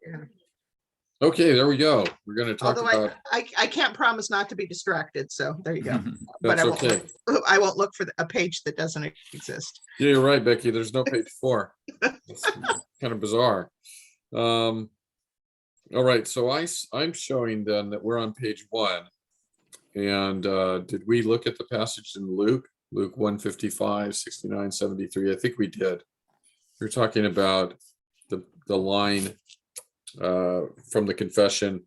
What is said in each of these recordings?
Yeah. Okay, there we go. We're going to talk Although about. I can't promise not to be distracted, so there you go. But That's okay. I won't look for a page that doesn't exist. Yeah, you're right, Becky. There's no page 4. It's kind of bizarre. All right, so I'm showing then that we're on page 1. And did we look at the passage in Luke 155, 69, 73? I think we did. We're talking about the line from the confession,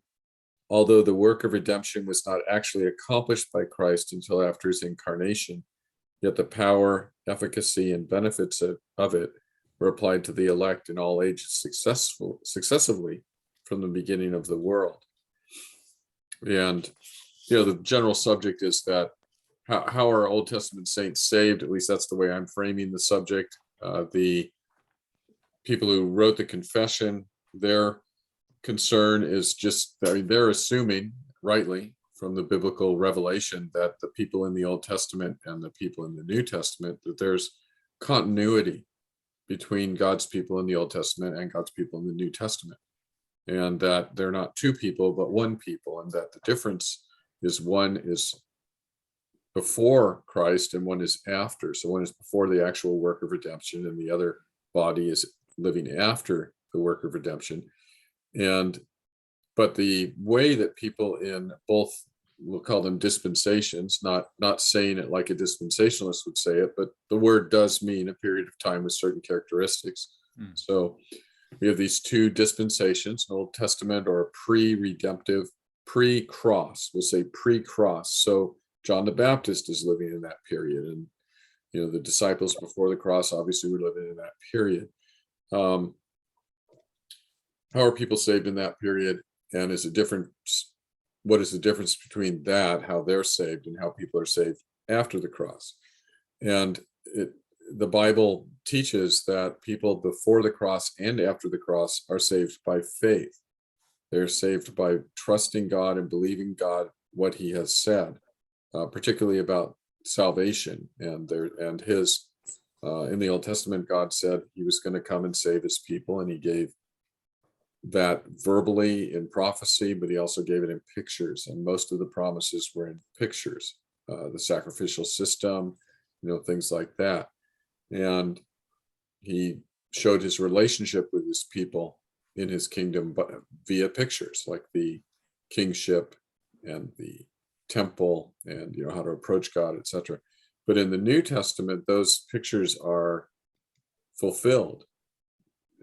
although the work of redemption was not actually accomplished by Christ until after his incarnation, yet the power, efficacy, and benefits of it were applied to the elect in all ages successively from the beginning of the world. And the general subject is that how are Old Testament saints saved? At least that's the way I'm framing the subject. The people who wrote the confession, their concern is just, they're assuming rightly from the biblical revelation that the people in the Old Testament and the people in the New Testament, that there's continuity between God's people in the Old Testament and God's people in the New Testament, and that they're not two people but one people, and that the difference is one is before Christ and one is after. So one is before the actual work of redemption and the other body is living after the work of redemption. But the way that people in both, we'll call them dispensations, not saying it like a dispensationalist would say it, but the word does mean a period of time with certain characteristics. So we have these two dispensations, an Old Testament or a pre-redemptive, pre-cross, we'll say pre-cross. So John the Baptist is living in that period, and the disciples before the cross obviously were living in that period. How are people saved in that period? And what is the difference between that, how they're saved, and how people are saved after the cross? And the Bible teaches that people before the cross and after the cross are saved by faith. They're saved by trusting God and believing God, what he has said, particularly about salvation and his. In the Old Testament, God said he was going to come and save his people, and he gave that verbally in prophecy, but he also gave it in pictures, and most of the promises were in pictures, the sacrificial system, things like that. And he showed his relationship with his people in his kingdom but via pictures, like the kingship and the temple, and how to approach God, etc. But in the New Testament, those pictures are fulfilled.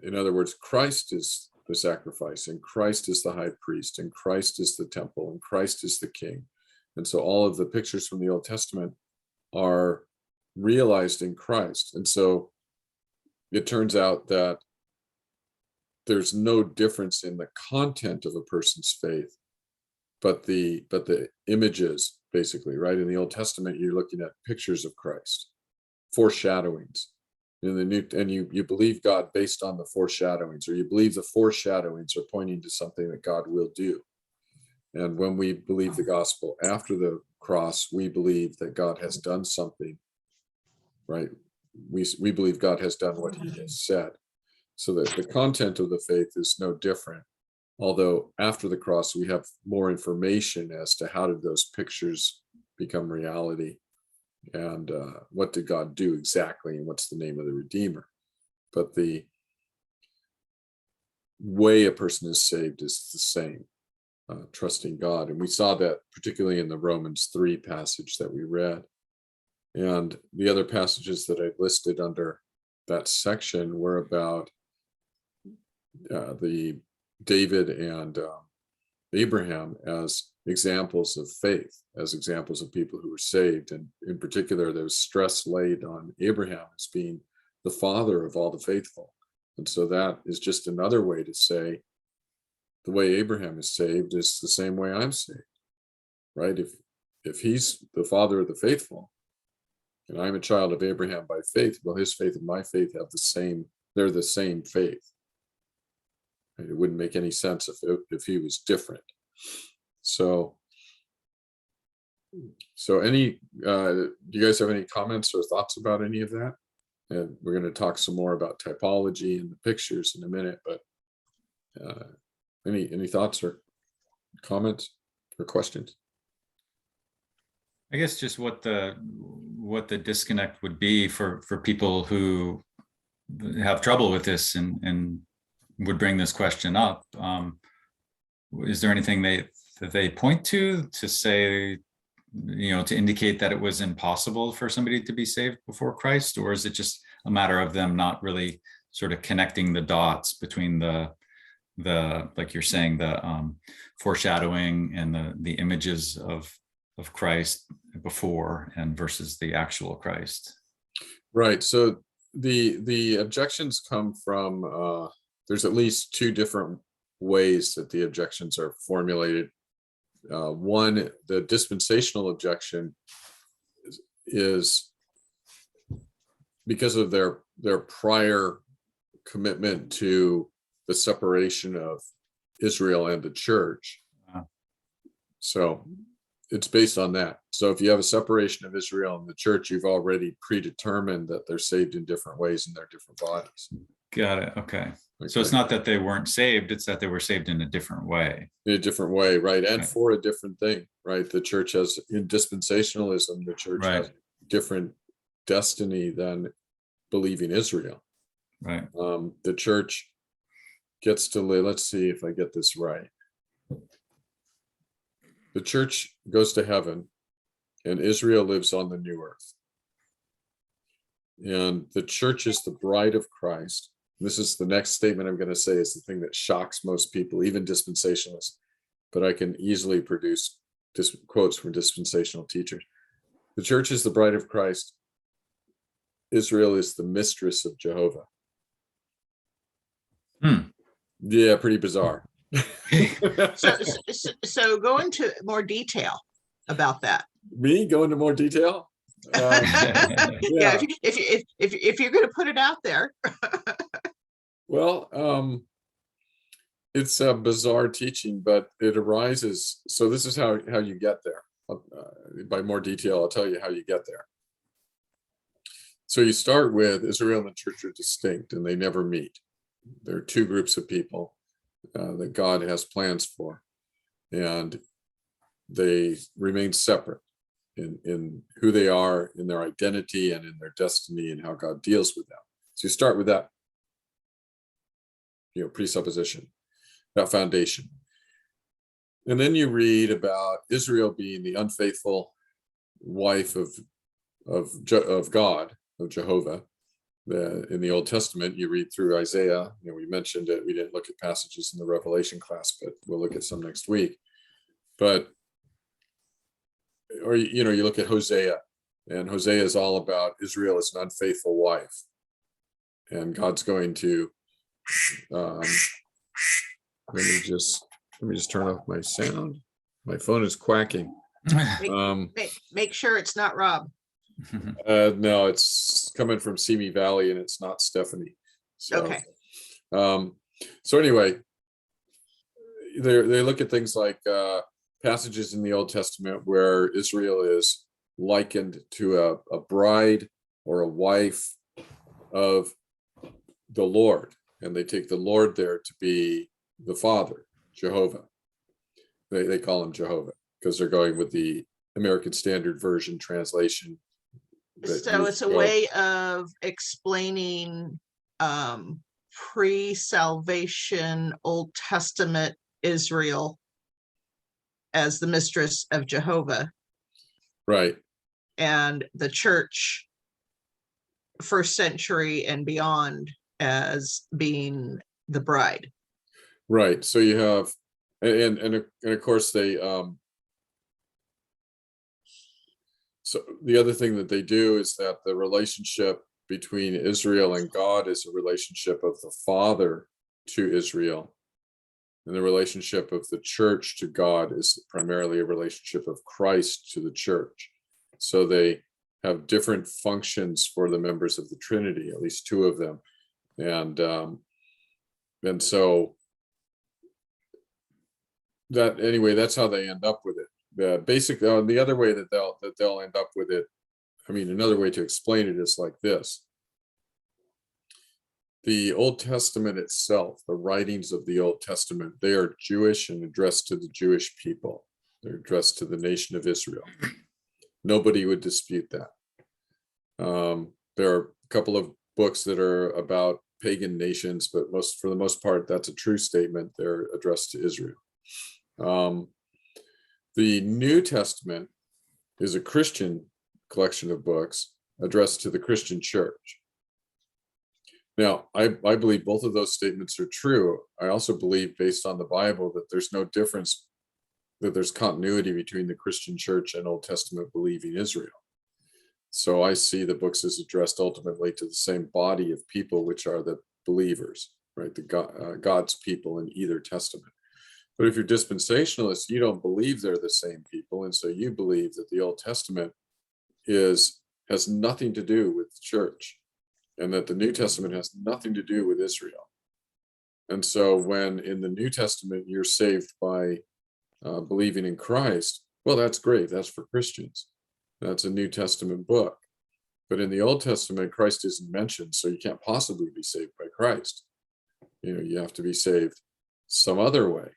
In other words, Christ is the sacrifice, and Christ is the high priest, and Christ is the temple, and Christ is the king. And so all of the pictures from the Old Testament are realized in Christ. And so it turns out that there's no difference in the content of a person's faith, but the images, basically, right? In the Old Testament, you're looking at pictures of Christ, foreshadowings. In the New, and you believe God based on the foreshadowings, or you believe the foreshadowings are pointing to something that God will do. And when we believe the gospel after the cross, we believe that God has done something, right? We believe God has done what he has said. So that the content of the faith is no different. Although after the cross, we have more information as to how did those pictures become reality, and what did God do exactly, and what's the name of the Redeemer. But the way a person is saved is the same, trusting God. And we saw that particularly in the Romans 3 passage that we read. And the other passages that I listed under that section were about the David and Abraham as examples of faith, as examples of people who were saved. And in particular, there was stress laid on Abraham as being the father of all the faithful. And so that is just another way to say the way Abraham is saved is the same way I'm saved, right? If he's the father of the faithful, and I'm a child of Abraham by faith, well, his faith and my faith have they're the same faith. And it wouldn't make any sense if he was different. So do you guys have any comments or thoughts about any of that? And we're going to talk some more about typology and the pictures in a minute, but Any thoughts or comments or questions? I guess just what the disconnect would be for people who have trouble with this and would bring this question up. Is there anything that they point to say, to indicate that it was impossible for somebody to be saved before Christ? Or is it just a matter of them not really sort of connecting the dots between the like you're saying, the foreshadowing and the images of Christ before and versus the actual Christ? Right. So the objections come from, there's at least two different ways that the objections are formulated. One, the dispensational objection is because of their prior commitment to the separation of Israel and the church. Wow. So it's based on that. So if you have a separation of Israel and the church, you've already predetermined that they're saved in different ways in their different bodies. Got it. Okay. So it's not that they weren't saved, it's that they were saved in a different way. In a different way, right? And Right. for a different thing, right? The church has, in dispensationalism, the church Right. has different destiny than believing Israel. Right. The church gets to live, let's see if I get this right. The church goes to heaven and Israel lives on the new earth. And the church is the bride of Christ. This is the next statement I'm going to say is the thing that shocks most people, even dispensationalists, but I can easily produce quotes from dispensational teachers. The church is the bride of Christ. Israel is the mistress of Jehovah. Yeah, pretty bizarre. So go into more detail about that. Me go into more detail? Yeah, if you're going to put it out there. Well, it's a bizarre teaching, but it arises. So this is how you get there. By more detail, I'll tell you how you get there. So you start with Israel and the church are distinct and they never meet. There are two groups of people that God has plans for, and they remain separate in who they are, in their identity, and in their destiny, and how God deals with them. So you start with that, presupposition, that foundation. And then you read about Israel being the unfaithful wife of God, of Jehovah. In the Old Testament, you read through Isaiah. We mentioned it. We didn't look at passages in the Revelation class, but we'll look at some next week. But, or you look at Hosea, and Hosea is all about Israel as an unfaithful wife, and God's going to. Let me just turn off my sound. My phone is quacking. Make sure it's not Rob. No, it's coming from Simi Valley and it's not Stephanie. So, okay. So anyway, they look at things like passages in the Old Testament where Israel is likened to a bride or a wife of the Lord, and they take the Lord there to be the Father, Jehovah. They call him Jehovah because they're going with the American Standard Version translation. So it's a way of explaining pre-salvation Old Testament Israel as the mistress of Jehovah. Right. And the church, first century and beyond, as being the bride. Right. So you have, and of course they, so the other thing that they do is that the relationship between Israel and God is a relationship of the Father to Israel. And the relationship of the church to God is primarily a relationship of Christ to the church. So they have different functions for the members of the Trinity, at least two of them. And so that, anyway, that's how they end up with it. Basically, the other way that they'll end up with it, I mean, another way to explain it is like this. the Old Testament itself, the writings of the Old Testament, they are Jewish and addressed to the Jewish people. They're addressed to the nation of Israel. Nobody would dispute that. There are a couple of books that are about pagan nations, but for the most part, that's a true statement. They're addressed to Israel. The New Testament is a Christian collection of books addressed to the Christian church. Now, I believe both of those statements are true. I also believe, based on the Bible, that there's no difference, that there's continuity between the Christian church and Old Testament believing Israel. So I see the books as addressed ultimately to the same body of people, which are the believers, right? The God's people in either testament. But if you're dispensationalist, you don't believe they're the same people. And so you believe that the Old Testament has nothing to do with the church, and that the New Testament has nothing to do with Israel. And so when in the New Testament you're saved by believing in Christ, well, that's great. That's for Christians. That's a New Testament book. But in the Old Testament, Christ isn't mentioned, so you can't possibly be saved by Christ. You have to be saved some other way.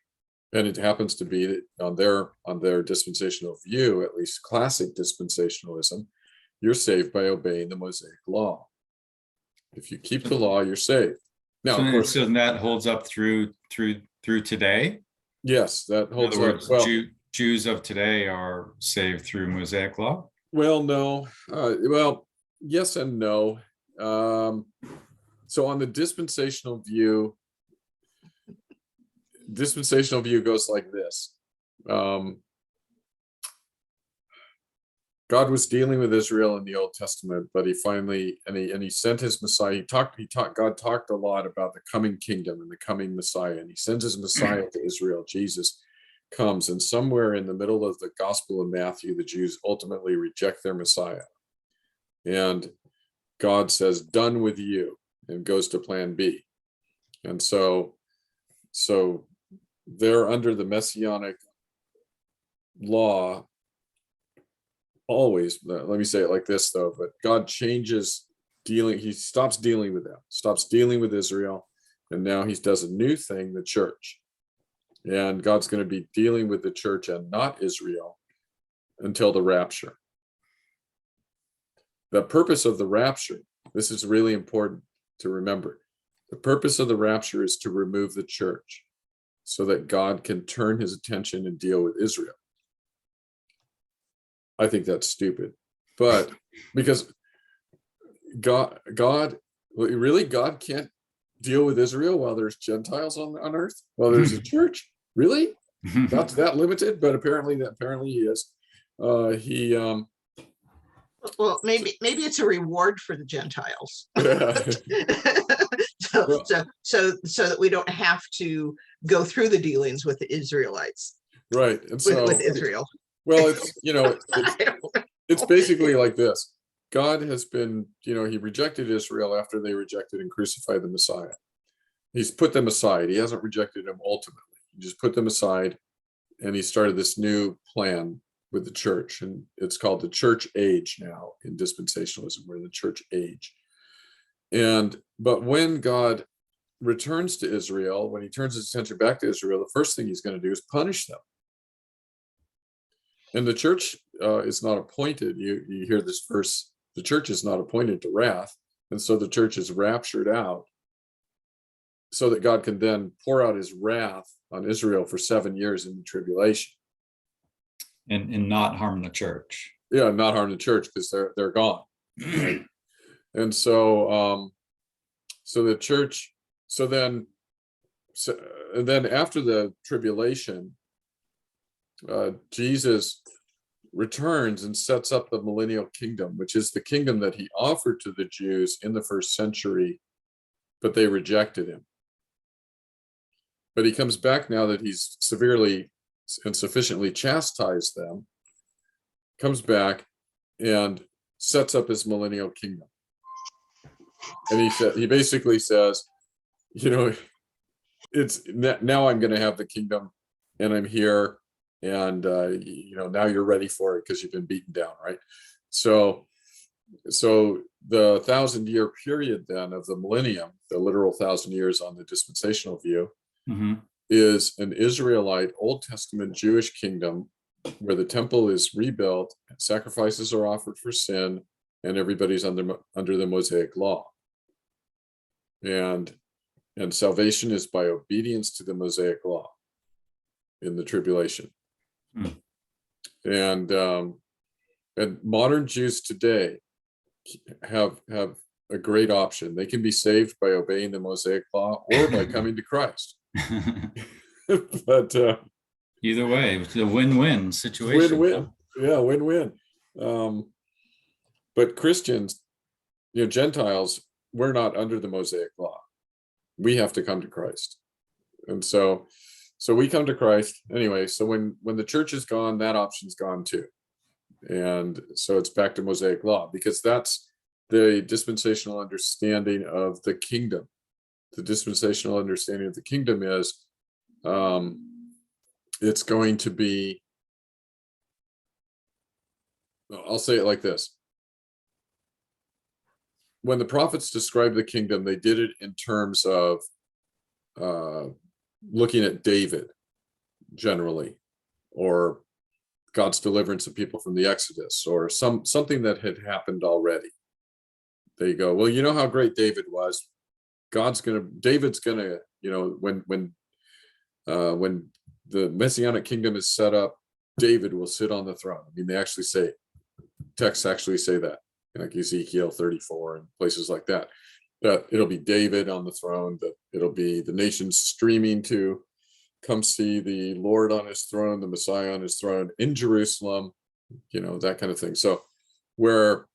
And it happens to be that on their dispensational view, at least classic dispensationalism, you're saved by obeying the Mosaic law. If you keep the law, you're saved. Now, of course, so that holds up through today. Yes, that holds In other words, up. Well, Jews of today are saved through Mosaic law. Well, no. Well, yes and no. So on the dispensational view goes like this. God was dealing with Israel in the Old Testament, but he finally, and he sent his Messiah. God talked a lot about the coming kingdom and the coming Messiah, and he sends his Messiah to Israel. Jesus comes, and somewhere in the middle of the Gospel of Matthew, the Jews ultimately reject their Messiah. And God says, "Done with you," and goes to plan B. And so they're under the Messianic law always. Let me say it like this, though, but God changes he stops dealing with them, stops dealing with Israel, and now he does a new thing, the church. And God's going to be dealing with the church and not Israel until the rapture. The purpose of the rapture, this is really important to remember. The purpose of the rapture is to remove the church so that God can turn his attention and deal with Israel. I think that's stupid, but because God can't deal with Israel while there's Gentiles on earth, while there's a church. Really? Not that limited, but apparently he is. Well, maybe it's a reward for the Gentiles. so that we don't have to go through the dealings with the Israelites. Right. And so with Israel. Well, it's basically like this. God has been, he rejected Israel after they rejected and crucified the Messiah. He's put them aside. He hasn't rejected them ultimately. He just put them aside, and he started this new plan with the church, and it's called the church age now in dispensationalism. We're in the church age. But when God returns to Israel, when he turns his attention back to Israel, the first thing he's going to do is punish them. And the church is not appointed. You hear this verse, the church is not appointed to wrath. And so the church is raptured out so that God can then pour out his wrath on Israel for 7 years in the tribulation. And not harm the church. Yeah, not harm the church because they're gone. Right? And so the church, and then after the tribulation, Jesus returns and sets up the millennial kingdom, which is the kingdom that he offered to the Jews in the first century, but they rejected him. But he comes back now that he's severely and sufficiently chastised them, comes back and sets up his millennial kingdom. And he basically says, it's now I'm going to have the kingdom, and I'm here. And now you're ready for it because you've been beaten down, right? So So the 1,000-year period then of the millennium, the literal 1,000 years on the dispensational view, Mhm. is an Israelite Old Testament Jewish kingdom where the temple is rebuilt, sacrifices are offered for sin, and everybody's under the Mosaic law. And salvation is by obedience to the Mosaic law in the tribulation. Hmm. And modern Jews today have a great option. They can be saved by obeying the Mosaic law or by coming to Christ. But Either way, it's a win-win situation. win-win. Yeah, win-win. But Christians, Gentiles, we're not under the Mosaic law. We have to come to Christ. And so we come to Christ anyway. So when the church is gone, that option's gone too. And so it's back to Mosaic law, because that's the dispensational understanding of the kingdom. The dispensational understanding of the kingdom is it's going to be, I'll say it like this. When the prophets described the kingdom, they did it in terms of looking at David generally, or God's deliverance of people from the Exodus, or something that had happened already. They go, well, you know how great David was. David's gonna, when the Messianic kingdom is set up, David will sit on the throne. I mean, they actually say, texts actually say that, like Ezekiel 34 and places like that, that it'll be David on the throne, that it'll be the nations streaming to come see the Lord on his throne, the Messiah on his throne in Jerusalem, that kind of thing. So where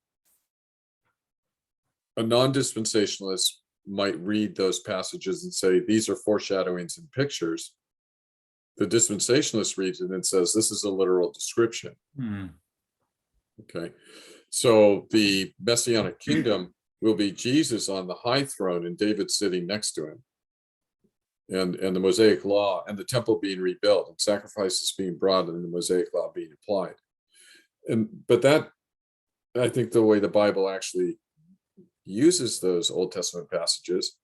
a non-dispensationalist might read those passages and say, these are foreshadowings and pictures, the dispensationalist reads it and says, this is a literal description. Hmm. Okay. So the Messianic kingdom will be Jesus on the high throne and David sitting next to him. And the Mosaic law and the temple being rebuilt and sacrifices being brought and the Mosaic law being applied. But that, I think, the way the Bible actually uses those Old Testament passages,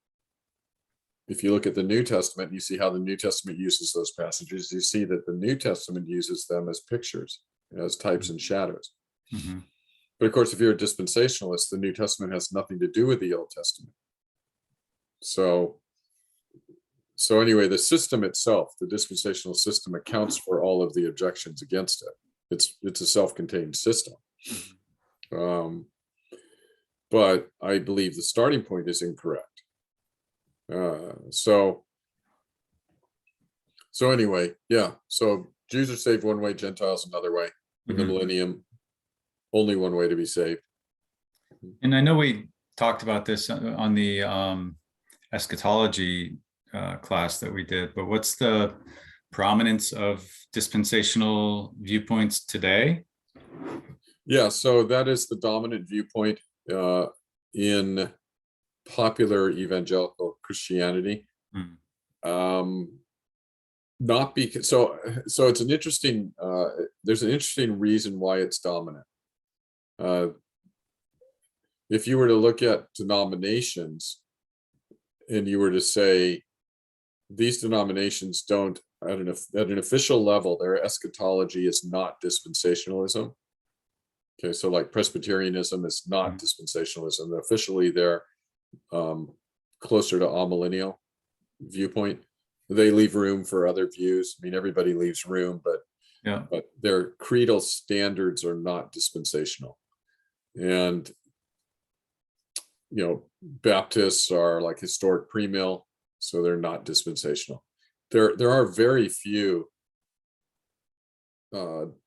if you look at the New Testament, you see how the New Testament uses those passages. You see that the New Testament uses them as pictures, as types and shadows. Mm-hmm. But of course, if you're a dispensationalist, the New Testament has nothing to do with the Old Testament. So anyway, the system itself, the dispensational system, accounts for all of the objections against it. It's a self-contained system. But I believe the starting point is incorrect. So anyway, yeah. So Jews are saved one way, Gentiles another way. In the millennium, only one way to be saved. And I know we talked about this on the eschatology class that we did, but what's the prominence of dispensational viewpoints today? Yeah, so that is the dominant viewpoint in popular evangelical Christianity. Not because so it's an interesting there's an interesting reason why it's dominant. If you were to look at denominations and you were to say these denominations don't, at an official level, their eschatology is not dispensationalism. Okay, so like Presbyterianism is not dispensationalism. Officially, they're closer to amillennial viewpoint. They leave room for other views. I mean, everybody leaves room, but their creedal standards are not dispensational. And Baptists are like historic premill, so they're not dispensational. There are very few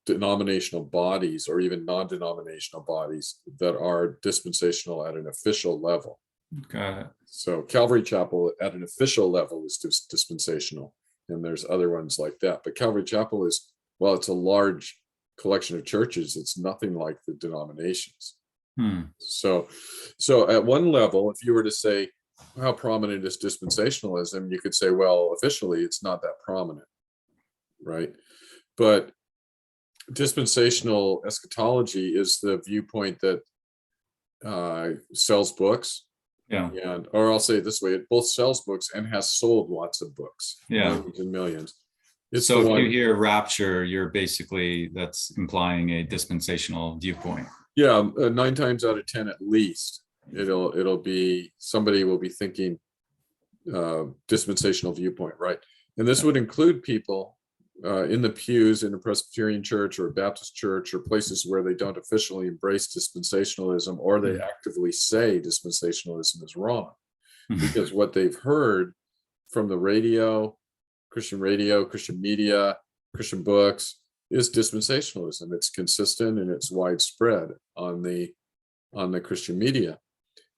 denominational bodies or even non-denominational bodies that are dispensational at an official level. Got it. So Calvary Chapel at an official level is dispensational, and there's other ones like that. But Calvary Chapel is, well, it's a large collection of churches. It's nothing like the denominations. So at one level, if you were to say, how prominent is dispensationalism? You could say, well, officially, it's not that prominent, right? But dispensational eschatology is the viewpoint that sells books, Yeah. or I'll say it this way, it both sells books and has sold lots of books, Yeah. millions and millions. It's So the if one, you hear rapture, you're basically, that's implying a dispensational viewpoint. yeah, 9 times out of 10 at least, it'll be, somebody will be thinking dispensational viewpoint, right? And this would include people in the pews in a Presbyterian church or a Baptist church or places where they don't officially embrace dispensationalism, or they actively say dispensationalism is wrong, because what they've heard from the radio, Christian media, Christian books, is dispensationalism. It's consistent and it's widespread on the Christian media,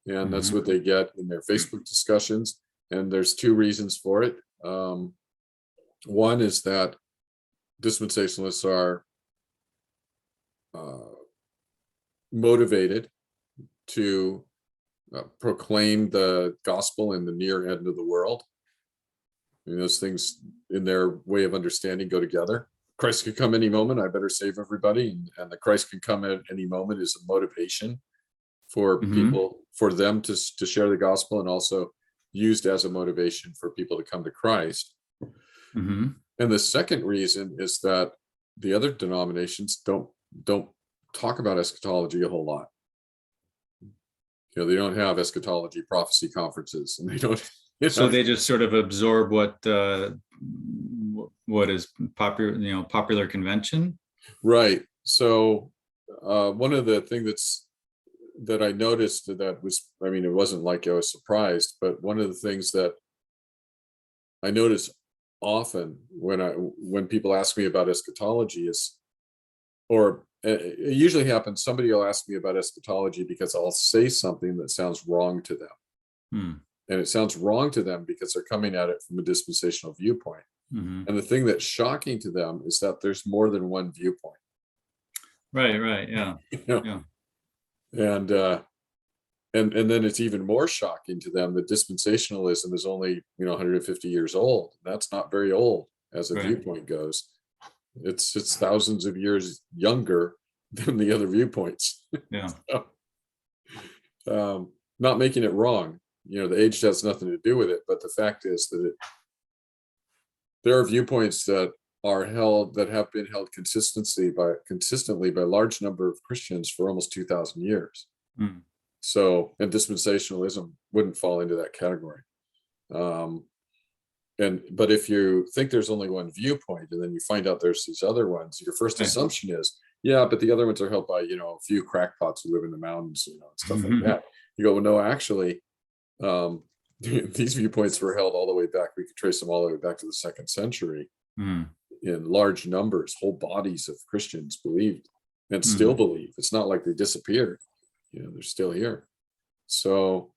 and that's what they get in their Facebook discussions. And there's 2 reasons for it. One is that dispensationalists are motivated to proclaim the gospel in the near end of the world. And those things, in their way of understanding, go together. Christ could come any moment, I better save everybody. And the Christ can come at any moment is a motivation for people, for them to share the gospel, and also used as a motivation for people to come to Christ. And the second reason is that the other denominations don't talk about eschatology a whole lot. They don't have eschatology prophecy conferences, and they don't. So they just sort of absorb what is popular, popular convention. Right. So one of the things that I noticed that was, I mean, it wasn't like I was surprised, but one of the things that I notice often when people ask me about eschatology is, or it usually happens, somebody will ask me about eschatology because I'll say something that sounds wrong to them. And it sounds wrong to them because they're coming at it from a dispensational viewpoint. And the thing that's shocking to them is that there's more than one viewpoint. Right. Yeah. Yeah. And then it's even more shocking to them that dispensationalism is only 150 years old. That's not very old as a viewpoint goes. It's thousands of years younger than the other viewpoints. Yeah. So, not making it wrong. The age has nothing to do with it, but the fact is that there are viewpoints that have been held consistently by a large number of Christians for almost 2,000 years. So, and dispensationalism wouldn't fall into that category. But if you think there's only one viewpoint, and then you find out there's these other ones, your first assumption is, yeah, but the other ones are held by a few crackpots who live in the mountains, stuff like that. You go, well, no, actually, these viewpoints were held all the way back. We could trace them all the way back to the 2nd century. In large numbers, whole bodies of Christians believed and still believe. It's not like they disappeared. They're still here. So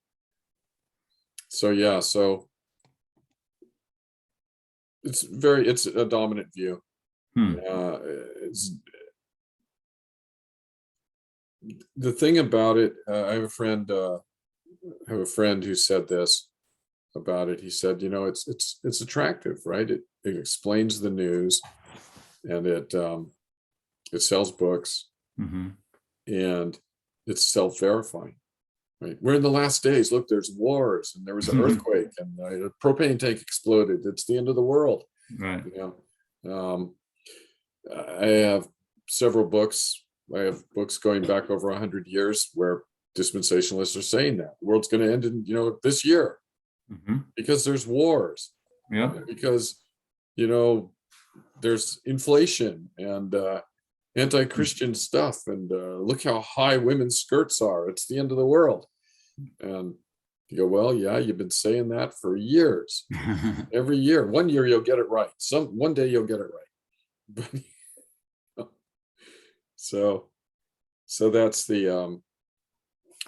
it's a dominant view. The thing about it, I have a friend who said this about it. He said, it's attractive, right? It explains the news, and it sells books, and it's self-verifying, right? We're in the last days. Look, there's wars, and there was an earthquake, and a propane tank exploded. It's the end of the world. Right. I have several books. I have books going back over 100 years where dispensationalists are saying that the world's going to end in this year, because there's wars, because there's inflation and anti-Christian stuff, and look how high women's skirts are. It's the end of the world. And you go, well, yeah, you've been saying that for years. Every year, one year you'll get it right. One day you'll get it right. So that's the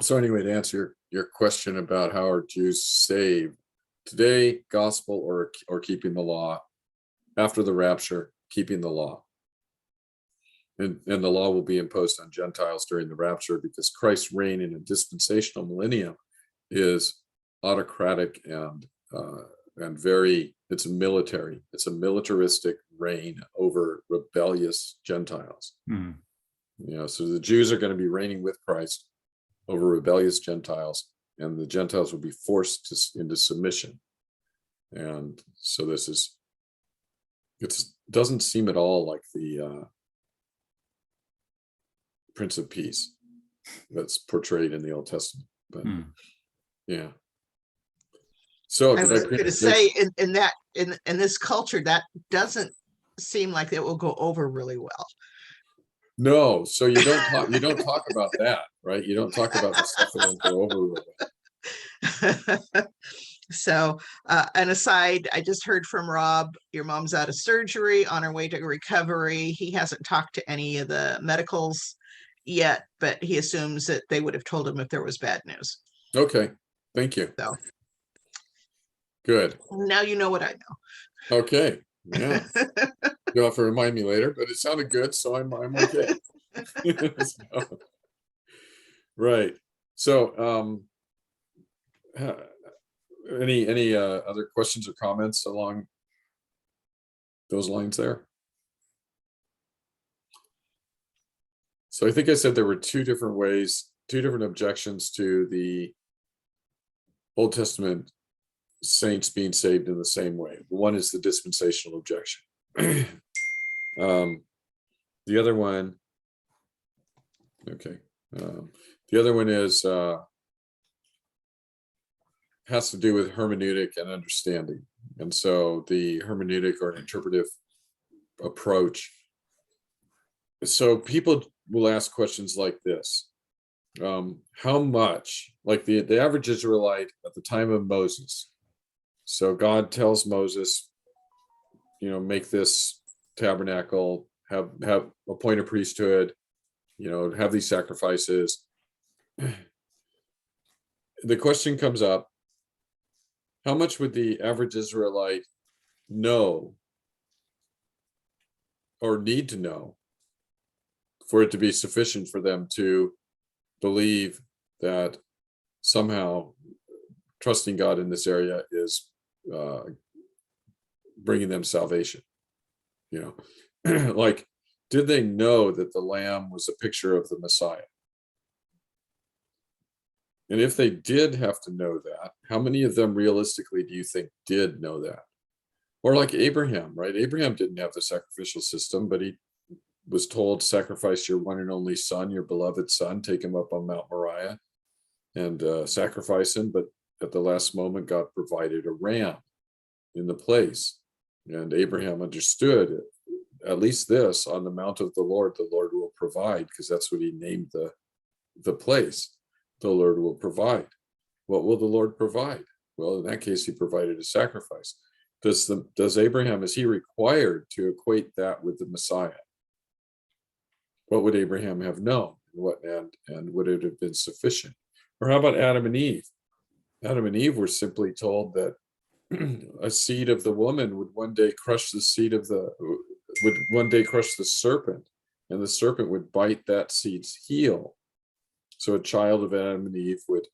so anyway, to answer your question about how are Jews saved today, gospel or keeping the law, after the rapture, keeping the law. And the law will be imposed on Gentiles during the rapture, because Christ's reign in a dispensational millennium is autocratic and it's a militaristic reign over rebellious Gentiles. So the Jews are going to be reigning with Christ over rebellious Gentiles, and the Gentiles would be forced into submission. And so it doesn't seem at all like the Prince of Peace that's portrayed in the Old Testament. But yeah. So I was going to say in this culture, that doesn't seem like it will go over really well. No, so you don't talk about that, right? You don't talk about the stuff that won't go over really well. So, an aside, I just heard from Rob, your mom's out of surgery on her way to recovery. He hasn't talked to any of the medicals yet, but he assumes that they would have told him if there was bad news. Okay, thank you. So good. Now you know what I know. Okay, yeah. You'll have to remind me later, but it sounded good, so I'm okay. So, right. So, any other questions or comments along those lines there? So I think I said there were two different objections to the Old Testament saints being saved in the same way. One is the dispensational objection. The other one, okay. The other one is has to do with hermeneutic and understanding. And so the hermeneutic or interpretive approach. So people will ask questions like this. How much, like the average Israelite at the time of Moses. So God tells Moses, make this tabernacle, have appoint a priesthood, have these sacrifices. The question comes up, how much would the average Israelite know or need to know for it to be sufficient for them to believe that somehow trusting God in this area is bringing them salvation? Like, did they know that the Lamb was a picture of the Messiah? And if they did have to know that, how many of them realistically do you think did know that? Or like Abraham, right? Abraham didn't have the sacrificial system, but he was told, sacrifice your one and only son, your beloved son, take him up on Mount Moriah and sacrifice him. But at the last moment, God provided a ram in the place. And Abraham understood, at least this, on the mount of the Lord will provide, because that's what he named the place. The Lord will provide. What will the Lord provide? Well, in that case, he provided a sacrifice. Does Abraham, is he required to equate that with the Messiah? What would Abraham have known? And would it have been sufficient? Or how about Adam and Eve? Adam and Eve were simply told that a seed of the woman would one day crush the serpent, and the serpent would bite that seed's heel. So a child of Adam and Eve would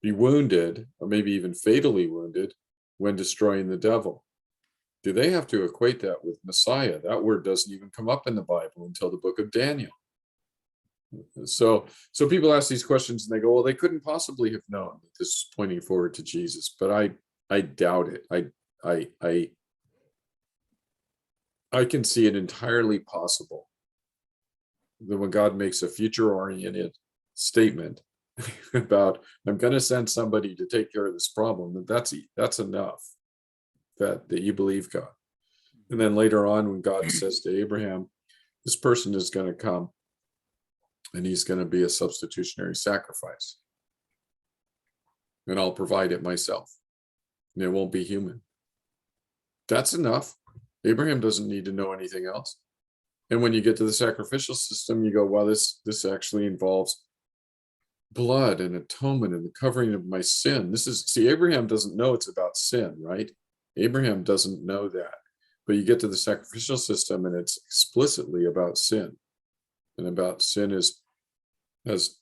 be wounded, or maybe even fatally wounded, when destroying the devil. Do they have to equate that with Messiah? That word doesn't even come up in the Bible until the book of Daniel. So people ask these questions and they go, well, they couldn't possibly have known that this is pointing forward to Jesus. But I doubt it. I can see it entirely possible that when God makes a future-oriented statement about, I'm going to send somebody to take care of this problem, that's enough that you believe God. And then later on, when God says to Abraham, this person is going to come and he's going to be a substitutionary sacrifice, and I'll provide it myself, and it won't be human. That's enough. Abraham doesn't need to know anything else. And when you get to the sacrificial system, you go, well, this actually involves blood and atonement and the covering of my sin. Abraham doesn't know it's about sin, right? Abraham doesn't know that. But you get to the sacrificial system and it's explicitly about sin. And about sin has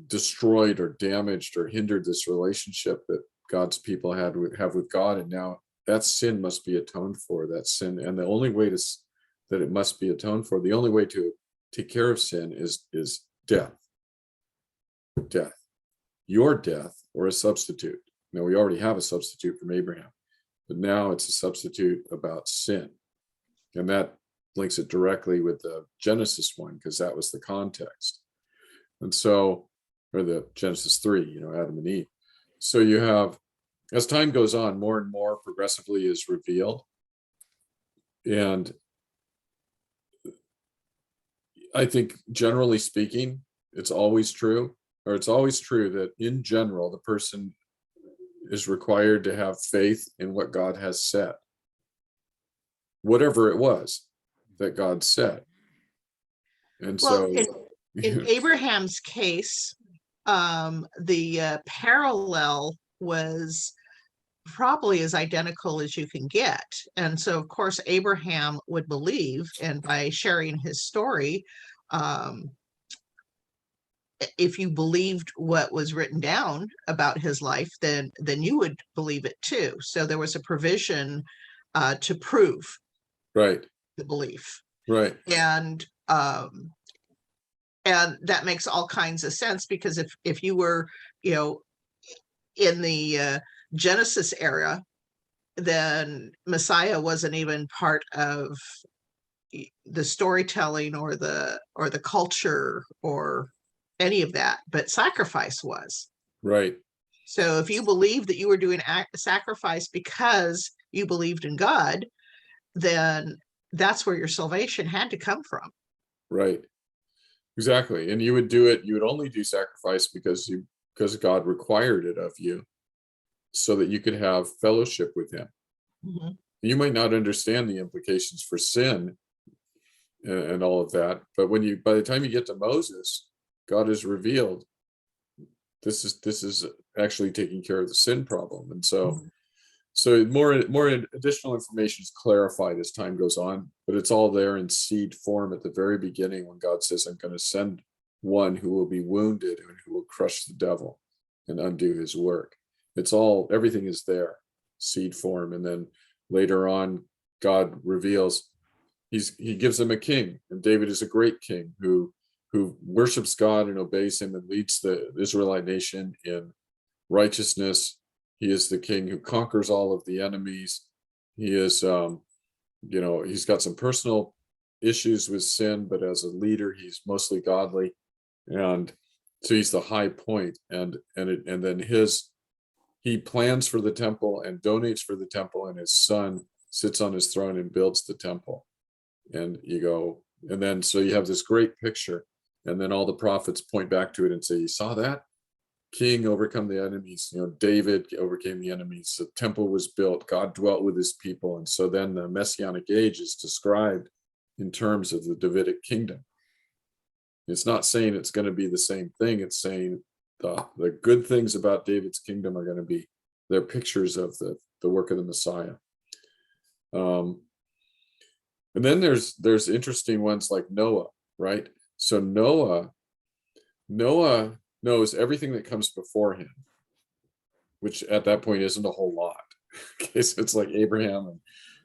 destroyed or damaged or hindered this relationship that God's people have with God. And now that sin must be atoned for, that sin. And the only way that it must be atoned for, the only way to take care of sin is death. death, your death, or a substitute. Now, we already have a substitute from Abraham, but now it's a substitute about sin. And that links it directly with the Genesis one, because that was the context. And so, or the Genesis 3, Adam and Eve. So you have, as time goes on, more and more progressively is revealed. And I think, generally speaking, it's always true that in general, the person is required to have faith in what God has said, whatever it was that God said. And Well, so, in Abraham's case, the parallel was probably as identical as you can get. And so, of course, Abraham would believe, and by sharing his story, if you believed what was written down about his life, then you would believe it too. So there was a provision to prove right, the belief. right, And that makes all kinds of sense, because if you were, in the Genesis era, then Messiah wasn't even part of the storytelling or the culture or any of that, but sacrifice was. right, So if you believed that you were doing sacrifice because you believed in God, then that's where your salvation had to come from. right. Exactly. And you would only do sacrifice because God required it of you, so that you could have fellowship with him. Mm-hmm. You might not understand the implications for sin and all of that, but by the time you get to Moses, God has revealed this is actually taking care of the sin problem. And so, Mm-hmm. so more additional information is clarified as time goes on, but it's all there in seed form at the very beginning, when God says, I'm going to send one who will be wounded and who will crush the devil and undo his work. Everything is there, seed form. And then later on, God reveals he gives them a king, and David is a great king who worships God and obeys him and leads the Israelite nation in righteousness. He is the king who conquers all of the enemies. He is, he's got some personal issues with sin, but as a leader, he's mostly godly. And so he's the high point. And then he plans for the temple and donates for the temple, and his son sits on his throne and builds the temple. And so you have this great picture, and then all the prophets point back to it and say, you saw that? King overcome the enemies, David overcame the enemies, the temple was built, God dwelt with his people. And so then the Messianic age is described in terms of the Davidic kingdom. It's not saying it's going to be the same thing. It's saying the good things about David's kingdom are going to be, they're pictures of the work of the Messiah. And then there's interesting ones like Noah, right? So Noah knows everything that comes before him, which at that point isn't a whole lot. Okay, so it's like Abraham,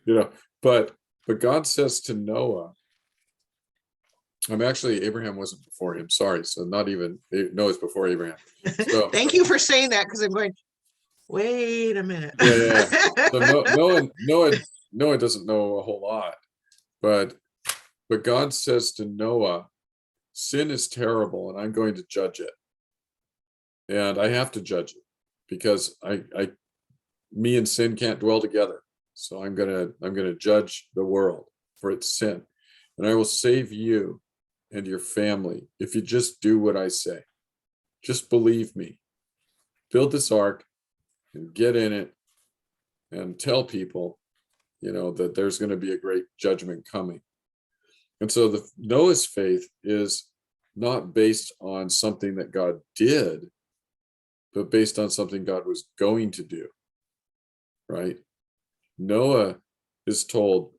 and but God says to Noah, Abraham wasn't before him, sorry, so not even Noah's before Abraham. So Thank you for saying that, because I'm going, wait a minute. yeah. So Noah doesn't know a whole lot, but God says to Noah, sin is terrible, and I'm going to judge it. And I have to judge it, because me and sin can't dwell together. So I'm gonna judge the world for its sin. And I will save you and your family if you just do what I say. Just believe me. Build this ark and get in it and tell people, that there's going to be a great judgment coming. And so Noah's faith is not based on something that God did, but based on something God was going to do, right? Noah is told,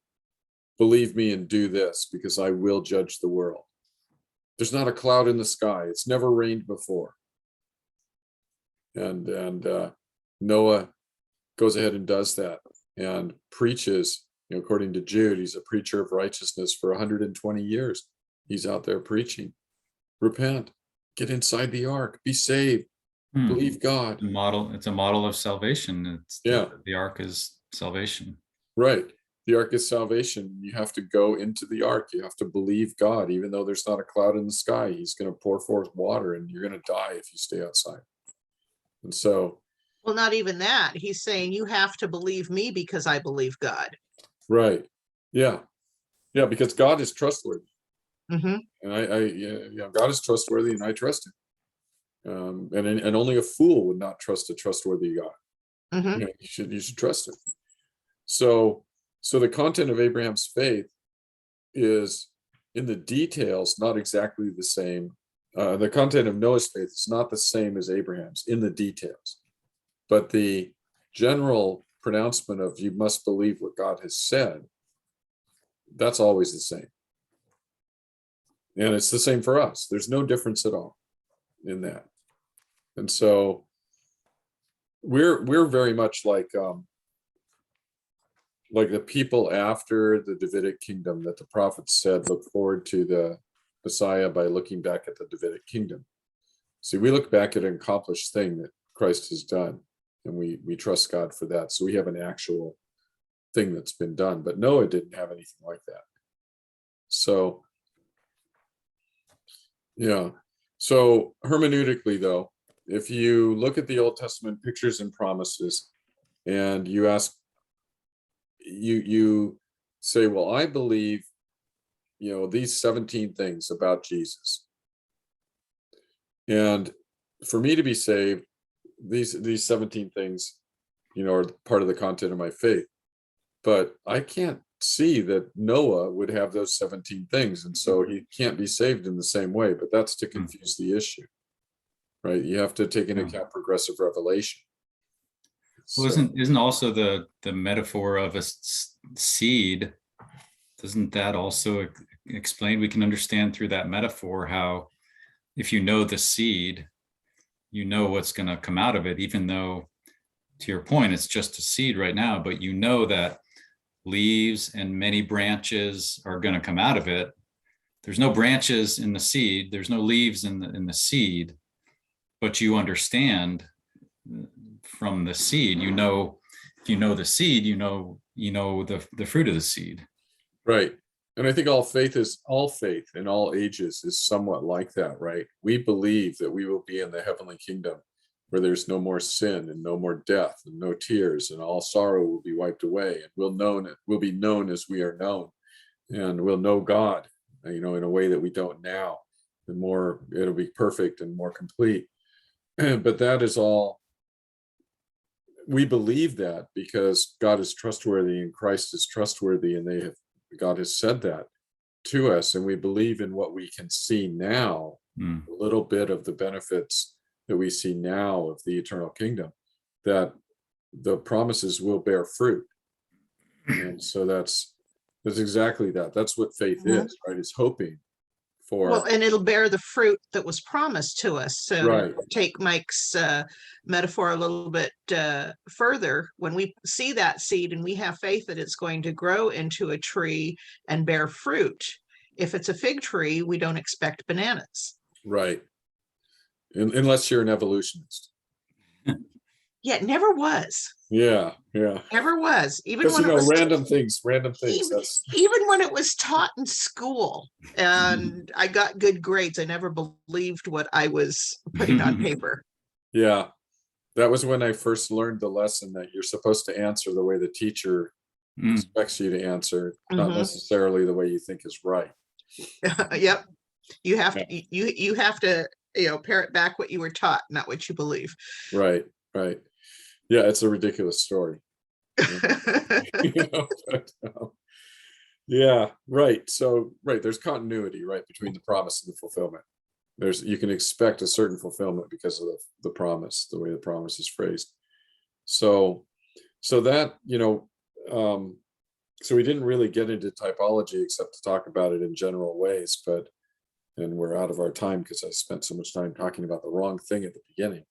believe me and do this, because I will judge the world. There's not a cloud in the sky. It's never rained before. And Noah goes ahead and does that and preaches, according to Jude, he's a preacher of righteousness for 120 years. He's out there preaching, repent, get inside the ark, be saved, believe God. It's a model of salvation. Yeah. The ark is salvation. Right. The ark is salvation. You have to go into the ark. You have to believe God, even though there's not a cloud in the sky. He's going to pour forth water, and you're going to die if you stay outside. And so, Well, not even that. He's saying you have to believe me because I believe God. right. Yeah. Yeah. Because God is trustworthy. Mhm. And God is trustworthy, and I trust him. And only a fool would not trust a trustworthy God. Mhm. You should trust him. So the content of Abraham's faith is in the details not exactly the same. The content of Noah's faith is not the same as Abraham's in the details, but the general pronouncement of you must believe what God has said, that's always the same. And it's the same for us. There's no difference at all in that. And so we're very much like the people after the Davidic kingdom that the prophets said look forward to the Messiah by looking back at the Davidic kingdom. See, we look back at an accomplished thing that Christ has done, and we trust God for that. So we have an actual thing that's been done, but Noah didn't have anything like that. So, yeah. So hermeneutically, though, if you look at the Old Testament pictures and promises, and you ask, you say, well, I believe, these 17 things about Jesus. And for me to be saved, these 17 things, are part of the content of my faith. But I can't see that Noah would have those 17 things, and so he can't be saved in the same way. But that's to confuse the issue, right? You have to take into account progressive revelation. Well, isn't also the metaphor of a seed? Doesn't that also explain? We can understand through that metaphor how, if you know the seed, you know what's going to come out of it, even though, to your point, it's just a seed right now, but you know that leaves and many branches are going to come out of it. There's no branches in the seed, there's no leaves in the seed, but you understand from the seed, if you know the seed, you know the fruit of the seed. Right. And I think all faith in all ages is somewhat like that, right? We believe that we will be in the heavenly kingdom where there's no more sin and no more death and no tears, and all sorrow will be wiped away, and we'll be known as we are known, and we'll know God, in a way that we don't now. The more it'll be perfect and more complete. But that is all. We believe that because God is trustworthy and Christ is trustworthy, and God has said that to us, and we believe in what we can see now, a little bit of the benefits that we see now of the eternal kingdom, that the promises will bear fruit. And so that's exactly that. That's what faith is, right? It's hoping for. Well, and it'll bear the fruit that was promised to us. So Right. to take Mike's metaphor a little bit further, when we see that seed and we have faith that it's going to grow into a tree and bear fruit, if it's a fig tree, we don't expect bananas. Right. Unless you're an evolutionist. Yeah, it never was. Yeah. Never was. Even Because when it was random things. even when it was taught in school and I got good grades, I never believed what I was putting on paper. Yeah. That was when I first learned the lesson that you're supposed to answer the way the teacher expects you to answer, not necessarily the way you think is right. Yep. You have to you have to parrot back what you were taught, not what you believe. Right. Yeah, it's a ridiculous story. Yeah, right. So there's continuity, right, between the promise and the fulfillment. You can expect a certain fulfillment because of the promise, the way the promise is phrased. So that, so we didn't really get into typology except to talk about it in general ways, and we're out of our time because I spent so much time talking about the wrong thing at the beginning.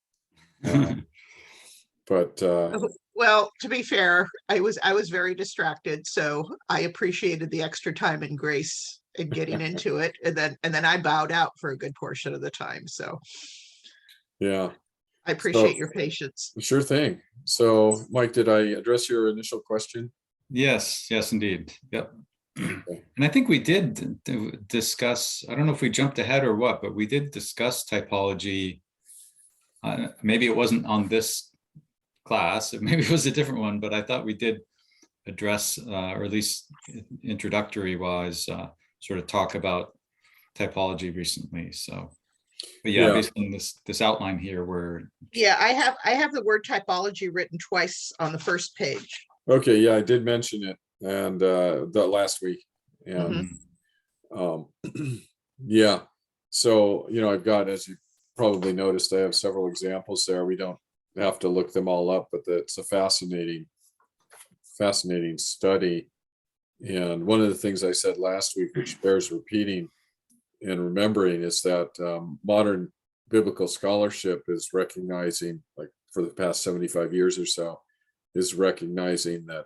Well, to be fair, I was very distracted, so I appreciated the extra time and grace in getting into it. And then I bowed out for a good portion of the time. So Yeah, I appreciate your patience. sure thing. So, Mike, did I address your initial question? Yes, yes, indeed. Yep. And I think we did discuss, I don't know if we jumped ahead or what, but we did discuss typology. Maybe it wasn't on this class, maybe it was a different one, but I thought we did address, or at least introductory wise, sort of talk about typology recently. So, but yeah, Yeah. based on this outline here, we're Yeah, I have the word typology written twice on the first page. Okay, yeah, I did mention it, and that last week, and yeah. So, I've got, as you probably noticed, I have several examples there. We don't have to look them all up, but it's a fascinating study. And one of the things I said last week, which bears repeating and remembering, is that modern biblical scholarship is recognizing, like for the past 75 years or so, is recognizing that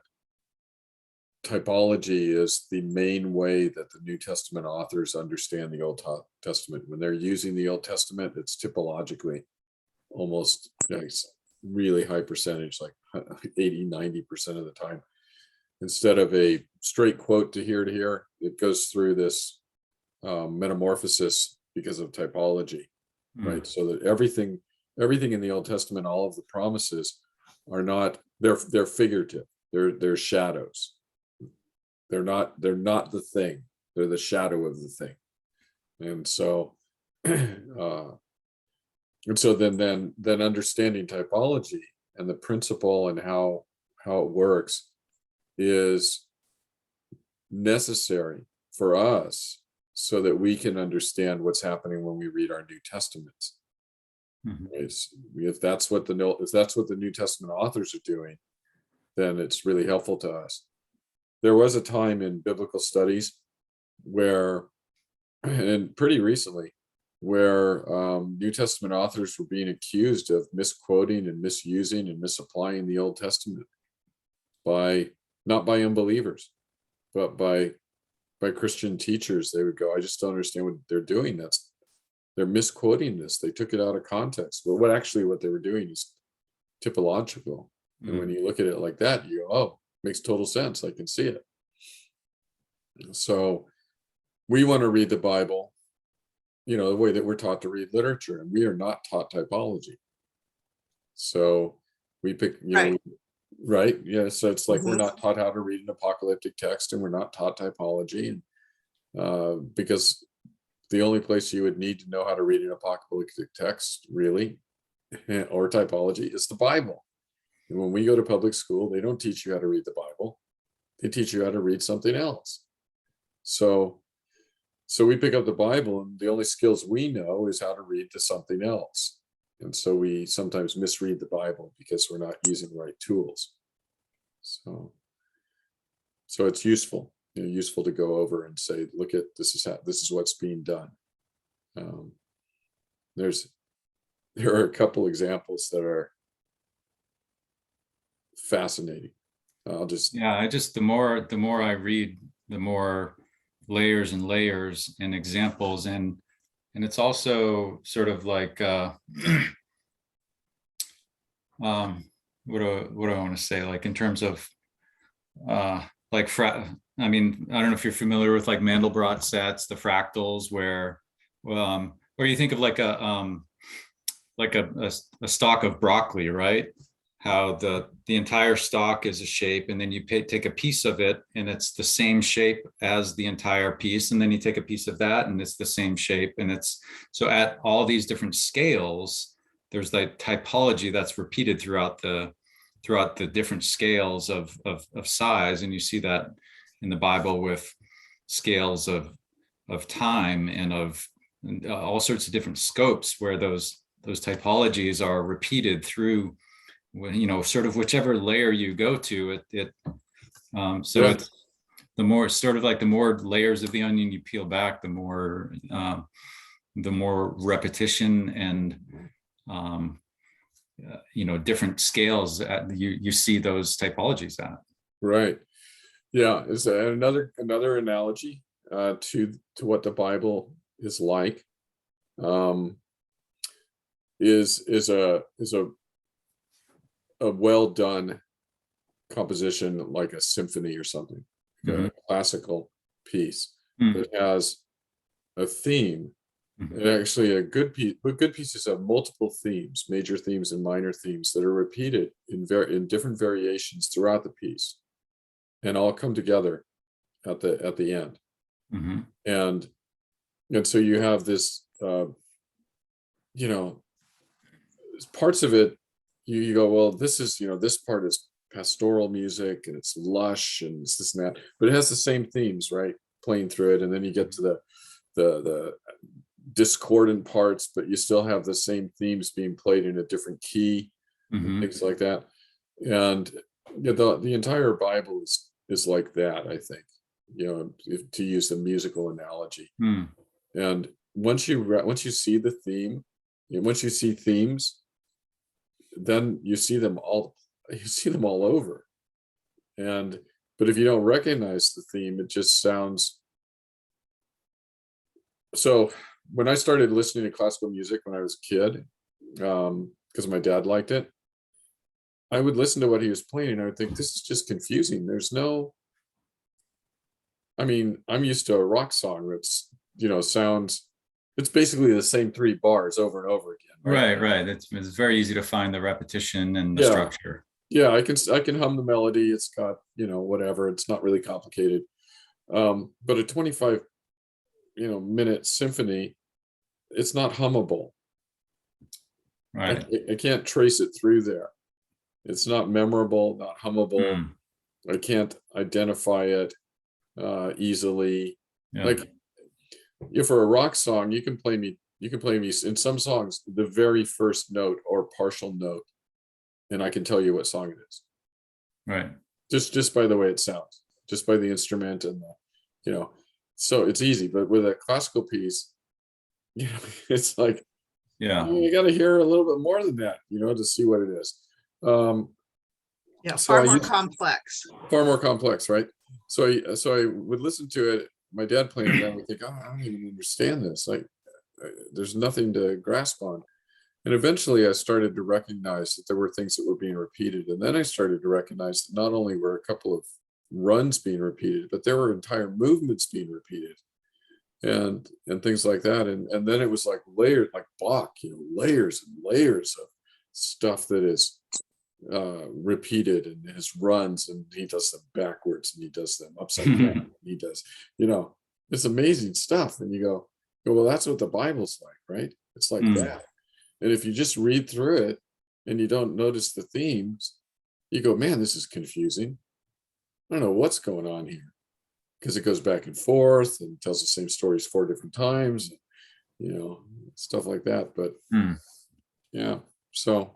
typology is the main way that the New Testament authors understand the Old Testament. When they're using the Old Testament, it's typologically almost really high percentage, like 80-90% of the time. Instead of a straight quote to here, it goes through this metamorphosis because of typology, right? So that everything in the Old Testament, all of the promises are not, they're figurative. They're shadows. They're not the thing. They're the shadow of the thing. And so then understanding typology and the principle and how it works is necessary for us so that we can understand what's happening when we read our New Testaments. If that's what the New Testament authors are doing, then it's really helpful to us. There was a time in biblical studies where, and pretty recently, where New Testament authors were being accused of misquoting and misusing and misapplying the Old Testament not by unbelievers, but by Christian teachers. They would go, I just don't understand what they're doing. They're misquoting this. They took it out of context. But what they were doing is typological. And when you look at it like that, you go, oh, makes total sense. I can see it. So we want to read the Bible, the way that we're taught to read literature, and we are not taught typology. So we pick, right? Yeah. So it's like we're not taught how to read an apocalyptic text, and we're not taught typology, and because the only place you would need to know how to read an apocalyptic text, really, or typology, is the Bible. And when we go to public school, they don't teach you how to read the Bible. They teach you how to read something else. So we pick up the Bible, and the only skills we know is how to read to something else. And so we sometimes misread the Bible because we're not using the right tools. So it's useful, useful to go over and say, look at this is what's being done. There are a couple examples that are fascinating. the more I read, the more layers and layers and examples, and it's also sort of like what do I want to say, like in terms of I mean, I don't know if you're familiar with like Mandelbrot sets, the fractals, where you think of like a stalk of broccoli, right? How the entire stalk is a shape, and then you take a piece of it and it's the same shape as the entire piece, and then you take a piece of that and it's the same shape, and it's so at all these different scales there's that typology that's repeated throughout the different scales of size. And you see that in the Bible with scales of time and of all sorts of different scopes, where those typologies are repeated through, sort of whichever layer you go to. It's the more sort of like the more layers of the onion you peel back, the more repetition and different scales you see those typologies at. Right. Yeah. Is another analogy to what the Bible is like, is a well done composition, like a symphony or something, a classical piece that has a theme. And actually, a good piece, but good pieces have multiple themes, major themes and minor themes that are repeated in different variations throughout the piece, and all come together at the end. And so you have this, you know, parts of it, you go, well, this is, this part is pastoral music and it's lush and it's this and that, but it has the same themes, right, playing through it. And then you get to the discordant parts, but you still have the same themes being played in a different key, things like that. And the entire Bible is like that, I think, to use the musical analogy. And once you see the theme, once you see themes, then you see them all over. But if you don't recognize the theme, it just sounds. So when I started listening to classical music when I was a kid, because my dad liked it, I would listen to what he was playing and I would think, this is just confusing. There's no, I mean, I'm used to a rock song that's, sounds, it's basically the same 3 bars over and over again. Right. It's very easy to find the repetition and the structure. Yeah, I can hum the melody. It's got, whatever. It's not really complicated. But a 25, minute symphony, it's not hummable. Right. I can't trace it through there. It's not memorable, not hummable. I can't identify it easily. Like, for a rock song, you can play me in some songs the very first note or partial note, and I can tell you what song it is. Right. Just by the way it sounds, just by the instrument and the, so it's easy. But with a classical piece, it's like, you got to hear a little bit more than that, to see what it is. Far more complex. Far more complex, right? So I would listen to it. My dad playing it, and I would think, I don't even understand this. Like, there's nothing to grasp on. And eventually, I started to recognize that there were things that were being repeated, and then I started to recognize that not only were a couple of runs being repeated, but there were entire movements being repeated, and things like that. And then it was like layered, like Bach, layers and layers of stuff that is repeated, and his runs, and he does them backwards and he does them upside down, and he does, it's amazing stuff. And you go, well, that's what the Bible's like, right? It's like that. And if you just read through it and you don't notice the themes, you go, man, this is confusing. I don't know what's going on here, because it goes back and forth and tells the same stories 4 different times, stuff like that. But so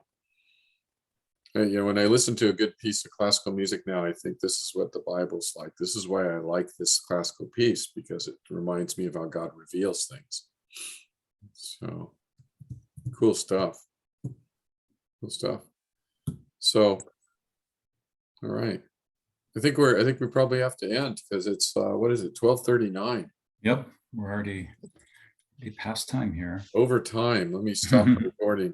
when I listen to a good piece of classical music now, I think this is what the Bible's like. This is why I like this classical piece, because it reminds me of how God reveals things. So cool stuff. So, all right. I think we probably have to end, because it's what is it, 12:39? Yep, we're already past time here. Over time. Let me stop the recording.